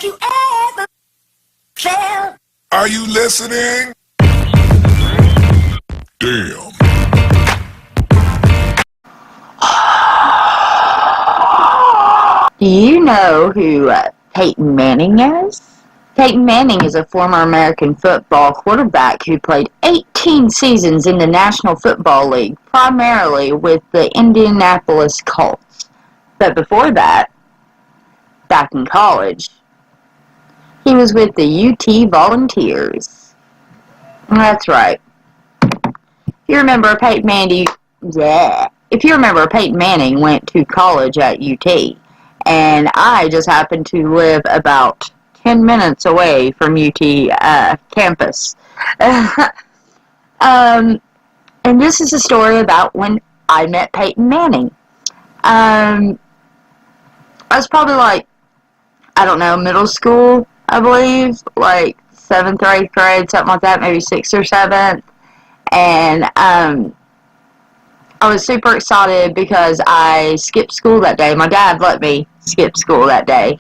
you ever felt. Are you listening? Damn. Do you know who Peyton Manning is? Peyton Manning is a former American football quarterback who played 18 seasons in the National Football League, primarily with the Indianapolis Colts. But before that, back in college, he was with the UT Volunteers. That's right. If you remember, Peyton Manning went to college at UT, and I just happened to live about 10 minutes away from UT campus. And this is a story about when I met Peyton Manning. I was probably middle school, I believe, 7th or 8th grade, something like that, maybe 6th or 7th. And I was super excited because I skipped school that day. My dad let me skip school that day.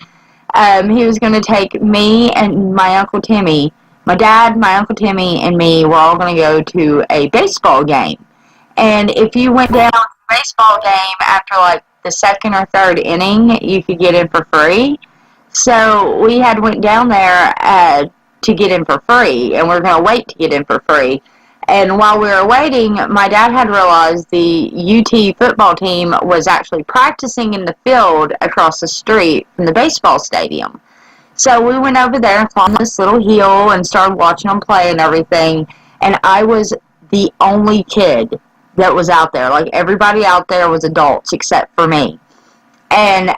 He was going to take me and my Uncle Timmy. My dad, my Uncle Timmy, and me were all going to go to a baseball game. And if you went down to a baseball game after, the second or third inning, you could get in for free. So we had went down there to get in for free, and we were going to wait to get in for free. And while we were waiting, my dad had realized the UT football team was actually practicing in the field across the street from the baseball stadium. So we went over there and climbed this little hill and started watching them play and everything. And I was the only kid that was out there. Everybody out there was adults except for me. And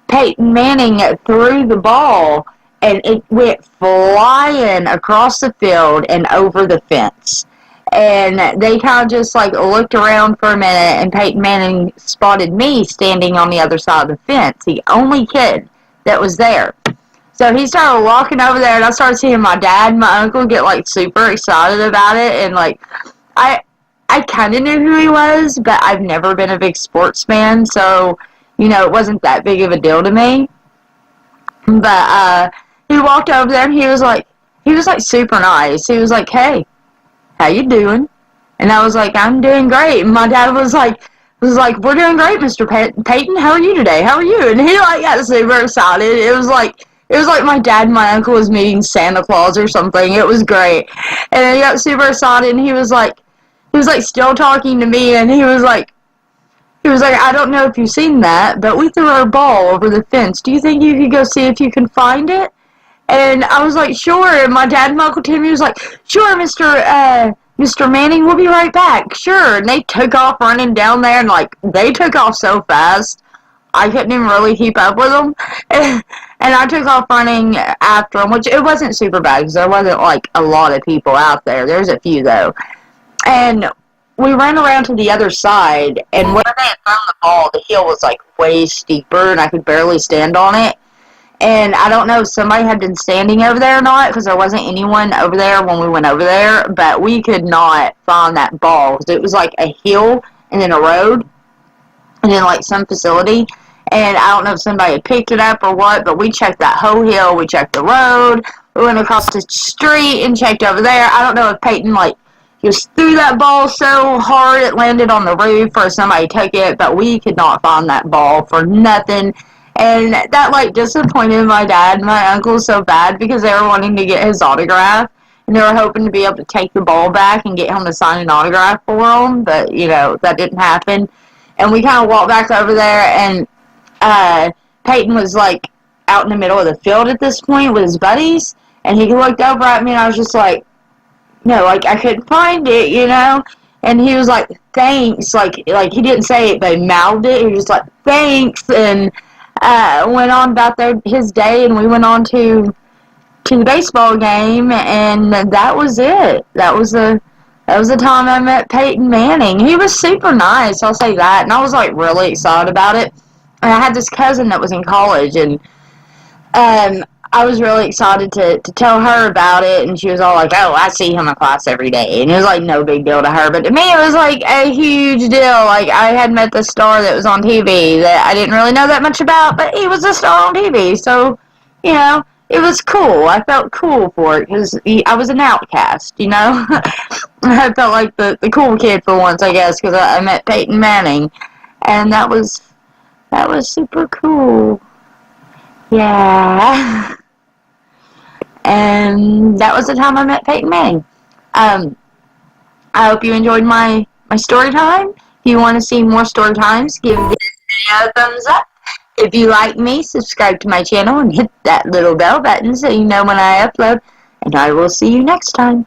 Peyton Manning threw the ball, and it went flying across the field and over the fence. And they kind of just, looked around for a minute, and Peyton Manning spotted me standing on the other side of the fence, the only kid that was there. So he started walking over there, and I started seeing my dad and my uncle get, super excited about it. And, I kind of knew who he was, but I've never been a big sports fan, so, it wasn't that big of a deal to me. But, he walked over there, and he was super nice. He was like, "Hey, how you doing?" And I was like, "I'm doing great." And my dad was like, "We're doing great, Mr. Peyton. How are you today? How are you?" And he, got super excited. It was like my dad and my uncle was meeting Santa Claus or something. It was great. And he got super excited, and he was still talking to me, and he was like, "I don't know if you've seen that, but we threw our ball over the fence. Do you think you could go see if you can find it?" And I was like, "Sure." And my dad and my Uncle Timmy was like, "Sure, Mr. Manning, we'll be right back." Sure. And they took off running down there, and they took off so fast, I couldn't even really keep up with them. And I took off running after them, which it wasn't super bad because there wasn't a lot of people out there. There's a few though. And we ran around to the other side, and where they had thrown the ball, the hill was way steeper, and I could barely stand on it. And I don't know if somebody had been standing over there or not, because there wasn't anyone over there when we went over there, but we could not find that ball, because it was a hill, and then a road, and then some facility, and I don't know if somebody had picked it up or what, but we checked that whole hill, we checked the road, we went across the street and checked over there. I don't know if Peyton, just threw that ball so hard it landed on the roof or somebody took it, but we could not find that ball for nothing. And that, disappointed my dad and my uncle so bad because they were wanting to get his autograph. And they were hoping to be able to take the ball back and get him to sign an autograph for them. But, that didn't happen. And we kind of walked back over there, and Peyton was, out in the middle of the field at this point with his buddies. And he looked over at me, and I was just like, no, I couldn't find it, And he was like, "Thanks." He didn't say it, but he mouthed it. He was just like, "Thanks." And went on about his day, and we went on to the baseball game, and that was it. That was the time I met Peyton Manning. He was super nice, I'll say that, and I was really excited about it. And I had this cousin that was in college, and I was really excited to tell her about it, and she was all like, "Oh, I see him in class every day," and it was no big deal to her, but to me it was a huge deal. I had met the star that was on TV that I didn't really know that much about, but he was a star on TV, so you know, it was cool. I felt cool for it because I was an outcast, you know. I felt like the cool kid for once, I guess, because I met Peyton Manning, and that was super cool. Yeah. And that was the time I met Peyton Manning. I hope you enjoyed my story time. If you want to see more story times, give this video a thumbs up. If you like me, subscribe to my channel and hit that little bell button so you know when I upload. And I will see you next time.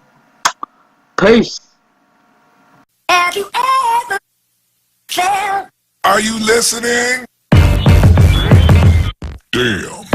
Peace. Have you ever felt? Are you listening? Damn.